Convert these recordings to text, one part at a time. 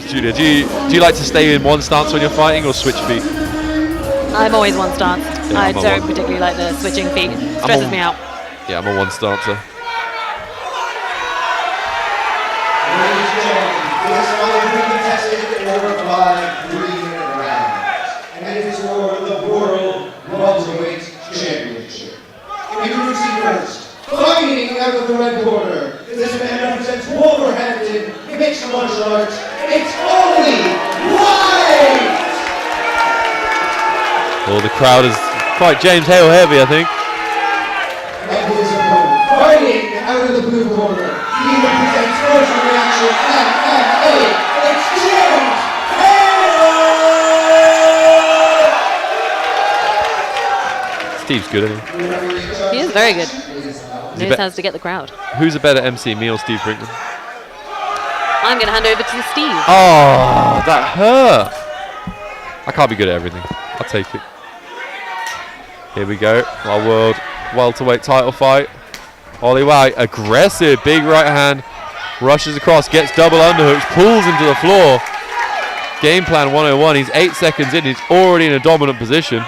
Julia, do you like to stay in one stance when you're fighting or switch feet? I'm always one stance. Yeah, I don't particularly like the switching feet. Stresses me out. Yeah, I'm a one stancer. And it is for the World Welterweight Championship. Introducing first, fighting out of the red corner. This man represents Wolverhampton mixed martial arts. It's OLLIE White! Well, the crowd is quite James Hale heavy, I think. And his opponent, fighting out of the blue corner. He represents Social Reaction MMA. It's James Hale! Steve's good, isn't he? He is very good. Knows how to get the crowd. Who's a better MC, me or Steve Brinkman? I'm going to hand over to Steve. Oh, that hurt. I can't be good at everything. I'll take it. Here we go. Our world welterweight title fight. OLLIE White, aggressive, big right hand. Rushes across, gets double underhooks, pulls him to the floor. Game plan 101. He's 8 seconds in. He's already in a dominant position.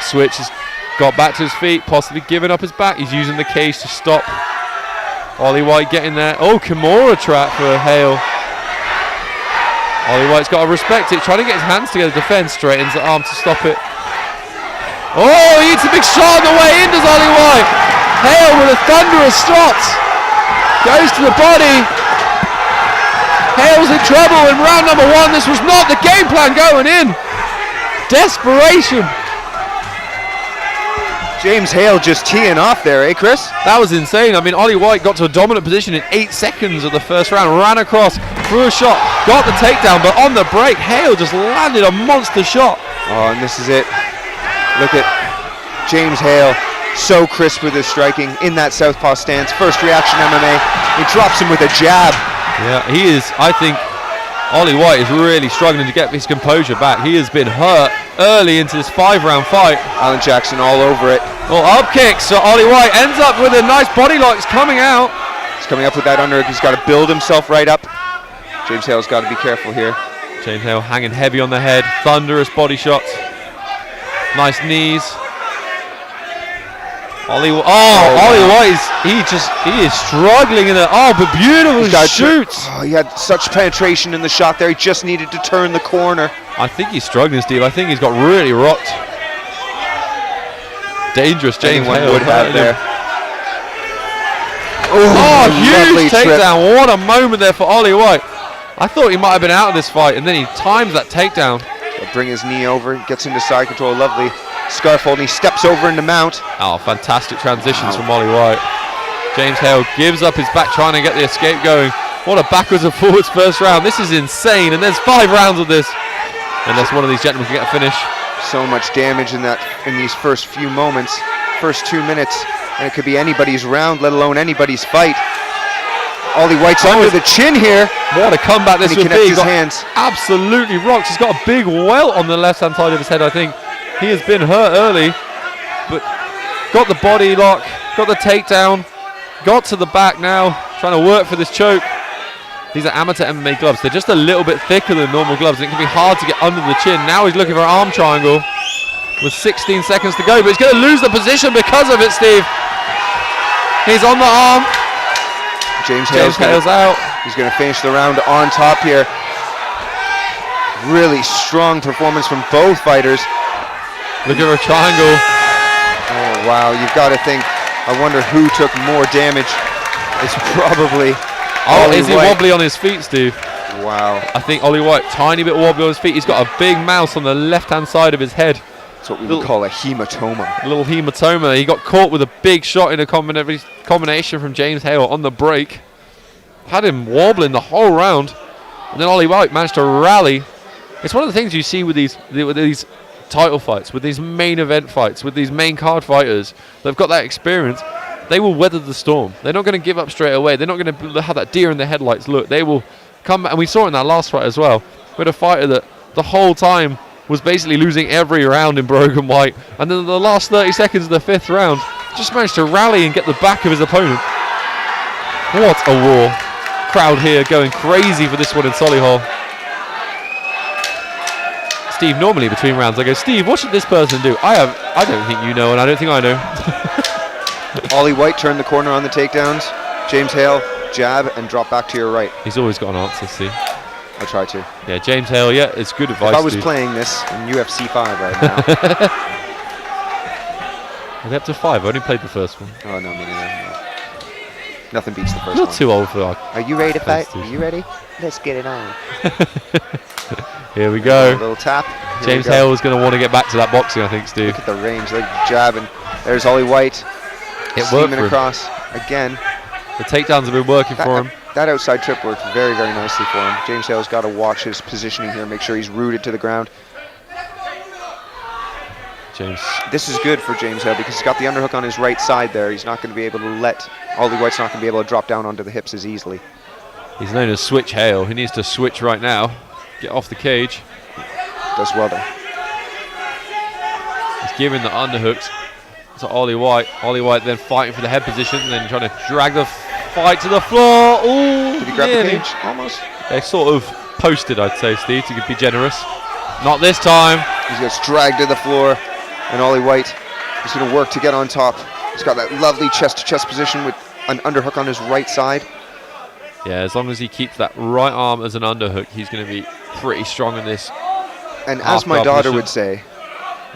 Switch has got back to his feet, possibly giving up his back. He's using the cage to stop OLLIE White getting there. Oh, Kimura trap for Hale. OLLIE White's got to respect it. Trying to get his hands together, defend, straightens the arm to stop it. Oh, he eats a big shot on the way in, does OLLIE White. Hale with a thunderous shot. Goes to the body. Hale's in trouble in round number 1. This was not the game plan going in. Desperation. James Hale just teeing off there, eh, Chris? That was insane. I mean, OLLIE White got to a dominant position in 8 seconds of the first round, ran across, threw a shot, got the takedown, but on the break, Hale just landed a monster shot. Oh, and this is it. Look at James Hale, so crisp with his striking in that southpaw stance. First reaction MMA, he drops him with a jab. Yeah, he is, I think, OLLIE White is really struggling to get his composure back. He has been hurt early into this 5-round fight. Alan Jackson all over it. Well, up kicks, so OLLIE White ends up with a nice body lock. He's coming out. He's coming up with that underhook. He's got to build himself right up. James Hale's got to be careful here. James Hale hanging heavy on the head. Thunderous body shots. Nice knees. OLLIE White he is struggling in it. Oh, but beautiful shoots. He had such penetration in the shot there. He just needed to turn the corner. I think he's struggling, Steve. I think he's got really rocked. Dangerous James Hale would have there. Oh, huge takedown. Trip. What a moment there for OLLIE White. I thought he might have been out of this fight, and then he times that takedown. He'll bring his knee over, gets into side control. Lovely scarf hold, and he steps over into mount. Oh, fantastic transitions from OLLIE White. James Hale gives up his back, trying to get the escape going. What a backwards and forwards first round. This is insane, and there's 5 rounds of this. Unless one of these gentlemen can get a finish. So much damage in these first few moments, first 2 minutes, and it could be anybody's round, let alone anybody's fight. OLLIE White's under the chin here. What a comeback this would be. His hands. Absolutely rocked. He's got a big welt on the left-hand side of his head, I think. He has been hurt early, but got the body lock, got the takedown, got to the back now, trying to work for this choke. These are amateur MMA gloves. They're just a little bit thicker than normal gloves. It can be hard to get under the chin. Now he's looking for an arm triangle with 16 seconds to go, but he's going to lose the position because of it, Steve. He's on the arm. James Hale's out. He's going to finish the round on top here. Really strong performance from both fighters. Look at a triangle. Oh, wow. You've got to think, I wonder who took more damage. It's probably OLLIE is he White. wobbly on his feet, Steve? Wow. I think OLLIE White, tiny bit wobbly on his feet. He's got a big mouse on the left-hand side of his head. That's what we would call a hematoma. A little hematoma. He got caught with a big shot in a combination from James Hale on the break. Had him wobbling the whole round. And then OLLIE White managed to rally. It's one of the things you see with these title fights, with these main event fights, with these main card fighters. They've got that experience. They will weather the storm. They're not going to give up straight away. They're not going to have that deer in the headlights look. They will come back. And we saw it in that last fight as well. We had a fighter that the whole time was basically losing every round in Brogan White. And then the last 30 seconds of the 5th round, just managed to rally and get the back of his opponent. What a war. Crowd here going crazy for this one in Solihull. Steve, normally between rounds I go, Steve, what should this person do? I don't think you know, and I don't think I know. Ollie White turned the corner on the takedowns. James Hale, jab and drop back to your right. He's always got an answer, Steve. I try to. Yeah, James Hale, yeah, it's good advice. If I was dude. playing this in UFC 5 right now. Are they up to 5? I only played the first one. Oh, no, me neither. No. Nothing beats the 1st You're one. too old for that. Are you ready to fight? Are you ready? Let's get it on. Here we A go. little tap. Here James we go. Hale is going to want to get back to that boxing, I think, Steve. Look at the range, like jabbing. There's Ollie White. It worked Steaming for him. across again. The takedowns have been working for him. That outside trip worked very, very nicely for him. James Hale's got to watch his positioning here, make sure he's rooted to the ground. James. This is good for James Hale because he's got the underhook on his right side there. He's not going to be able to let Ollie White's not going to be able to drop down onto the hips as easily. He's known as Switch Hale. He needs to switch right now. Get off the cage. Does well there. He's giving the underhooks to Ollie White. Ollie White then fighting for the head position and then trying to drag the fight to the floor. Ooh, Did he grab nearly. the cage? Almost. They sort of posted, I'd say, Steve, to be generous. Not this time. He gets dragged to the floor, and Ollie White is going to work to get on top. He's got that lovely chest-to-chest position with an underhook on his right side. Yeah, as long as he keeps that right arm as an underhook, he's going to be pretty strong in this. And Half as my guard daughter position. would say,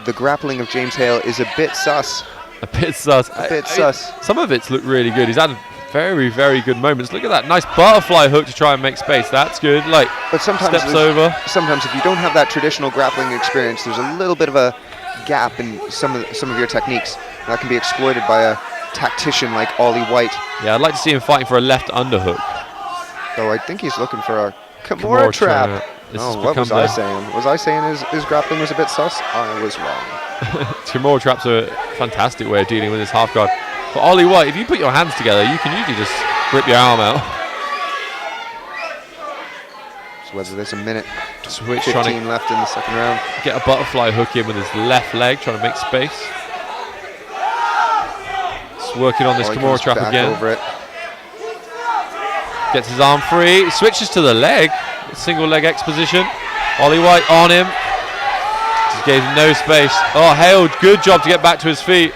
the grappling of James Hale is a bit sus. A bit sus. A bit sus. Some of it's looked really good. He's had very, very good moments. Look at that nice butterfly hook to try and make space. That's good. Like, But sometimes steps over. Sometimes if you don't have that traditional grappling experience, there's a little bit of a gap in some of your techniques. That can be exploited by a tactician like Ollie White. Yeah, I'd like to see him fighting for a left underhook. Though I think he's looking for a Kimura trap. This has Oh, what was become I the- saying? Was I saying his grappling was a bit sus? I was wrong. Kimura traps are a fantastic way of dealing with this half guard. But Ollie White, if you put your hands together, you can usually just rip your arm out. So whether there's a minute, Switch 15 trying left in the second round. to get a butterfly hook in with his left leg, trying to make space. Just working on this Ollie Kimura comes trap back again. over it. Gets his arm free, switches to the leg, single leg X position. Ollie White on him. Just gave him no space. Oh, Hale, good job to get back to his feet.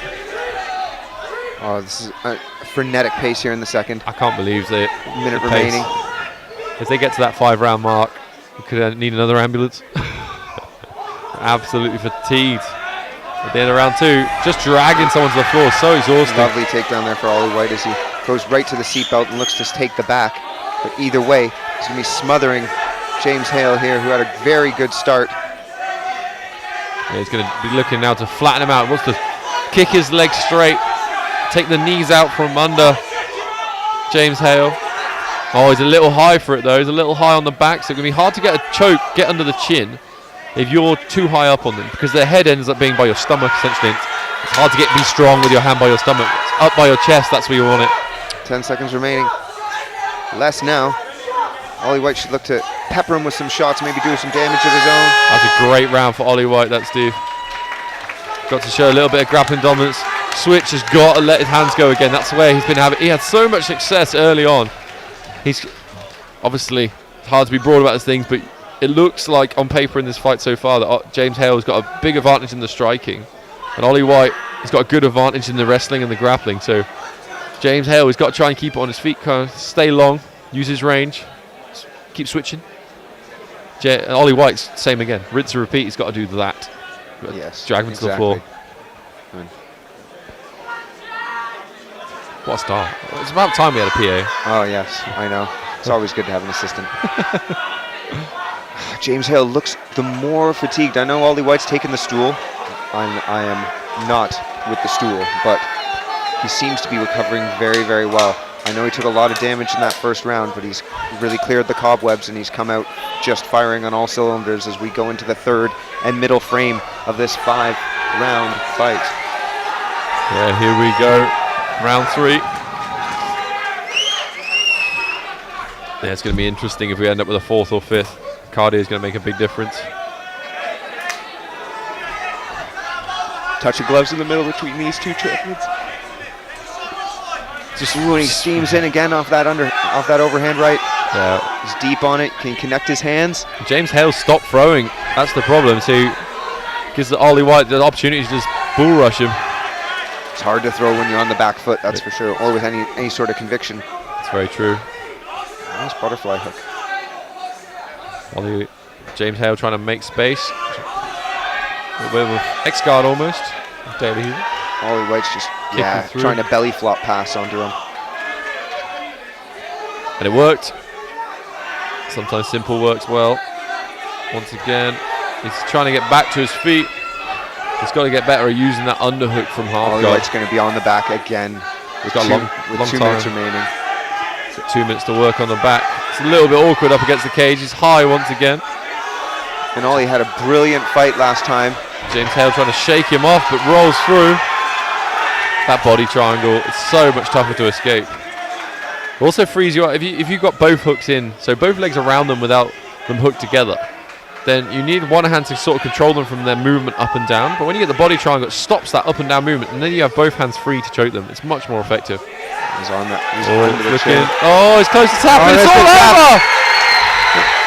Oh, this is a frenetic pace here in the second. I can't believe it. Minute The pace. remaining. If they get to that 5-round mark, we could need another ambulance. Absolutely fatigued. At the end of round 2, just dragging someone to the floor, so exhausting. Lovely takedown there for Ollie White as he goes right to the seatbelt and looks to take the back. But either way, he's going to be smothering James Hale here, who had a very good start. Yeah, he's going to be looking now to flatten him out. He wants to kick his legs straight, take the knees out from under James Hale. Oh, he's a little high for it though. He's a little high on the back, so it's going to be hard to get a choke, get under the chin if you're too high up on them, because their head ends up being by your stomach essentially. It's hard to be strong with your hand by your stomach. It's up by your chest, that's where you want it. 10 seconds remaining. Less now. Ollie White should look to pepper him with some shots, maybe do some damage of his own. That's a great round for Ollie White, that Steve. Got to show a little bit of grappling dominance. Switch has got to let his hands go again. That's the way he's been having. He had so much success early on. He's obviously, it's hard to be broad about these things, but it looks like on paper in this fight so far that James Hale has got a big advantage in the striking, and Ollie White has got a good advantage in the wrestling and the grappling. So James Hale has got to try and keep it on his feet, kind of stay long, use his range, keep switching. Ollie White's same again. Rinse and repeat. He's got to do that. Yes, Drag him to the floor. I mean, What a start. It's about time we had a PA. oh, yes, I know. It's always good to have an assistant. James Hale looks the more fatigued. I know Ollie White's taken the stool. I am not with the stool, but he seems to be recovering very, very well. I know he took a lot of damage in that first round, but he's really cleared the cobwebs and he's come out just firing on all cylinders as we go into the third and middle frame of this 5-round fight. Yeah, here we go. Round 3. Yeah, it's going to be interesting if we end up with a 4th or 5th. Cardio is going to make a big difference. Touch of gloves in the middle between these two triplets. Just when he steams in again off that overhand right. Yeah. He's deep on it. Can he connect his hands? James Hale stopped throwing. That's the problem. So gives the Ollie White the opportunity to just bull rush him. It's hard to throw when you're on the back foot, that's for sure, or with any sort of conviction. That's very true. Nice butterfly hook. Ollie, James Hale trying to make space. A little bit of an X-guard almost. Daily Hoover. Ollie White's just through. trying to belly flop pass onto him. And it worked. Sometimes simple works well. Once again, he's trying to get back to his feet. He's got to get better at using that underhook from half Ollie guard. White's going to be on the back again. He's got long 2 time. minutes remaining. He's got 2 minutes to work on the back. It's a little bit awkward up against the cage. He's high once again. And Ollie had a brilliant fight last time. James Hale trying to shake him off, but rolls through. That body triangle, it's so much tougher to escape. Also frees you up if you've got both hooks in, so both legs around them without them hooked together, then you need one hand to sort of control them from their movement up and down. But when you get the body triangle, it stops that up and down movement, and then you have both hands free to choke them. It's much more effective. He's on that. He's under the chin. It's close to tap, but it's there's all the tap. over!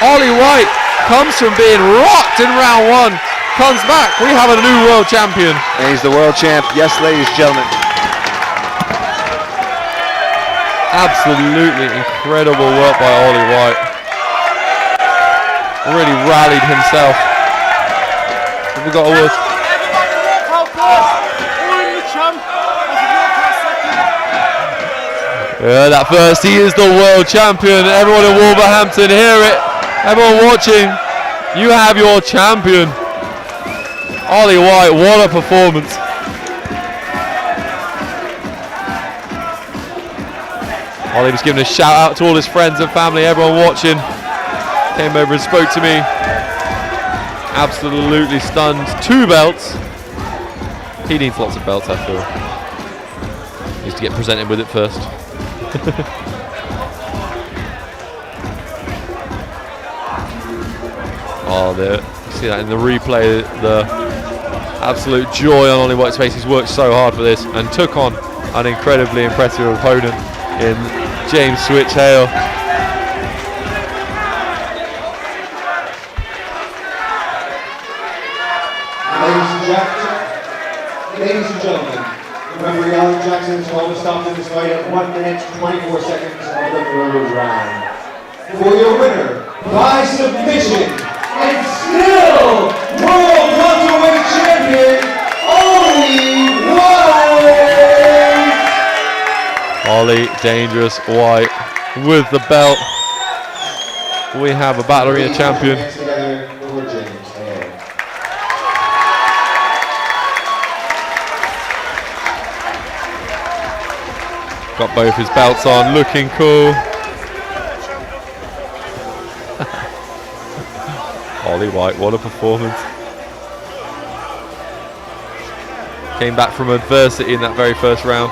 Ollie White comes from being rocked in round one, comes back. We have a new world champion. And he's the world champ. Yes, ladies and gentlemen. Absolutely incredible work by Ollie White. Really rallied himself. We've got a word. Yeah, that first, he is the world champion. Everyone in Wolverhampton, hear it. Everyone watching, you have your champion. Ollie White, what a performance. Ollie was giving a shout out to all his friends and family, everyone watching. Came over and spoke to me. Absolutely stunned. 2 belts. He needs lots of belts, I feel. He needs to get presented with it first. Oh, there. You see that in the replay, the absolute joy on Ollie White's face. He's worked so hard for this and took on an incredibly impressive opponent in James Switch Hale. Ladies and gentlemen, referee Alan Jackson has always stopped in this fight at 1 minute 24 seconds of the third round. For your winner, by submission, and still World Welterweight Champion, Ollie White! Ollie Dangerous White with the belt. We have a Battle Arena champion. Together for James Hale. Got both his belts on, looking cool. Ollie White, what a performance. Came back from adversity in that very first round.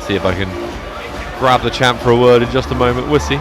See if I can grab the champ for a word in just a moment. We'll see.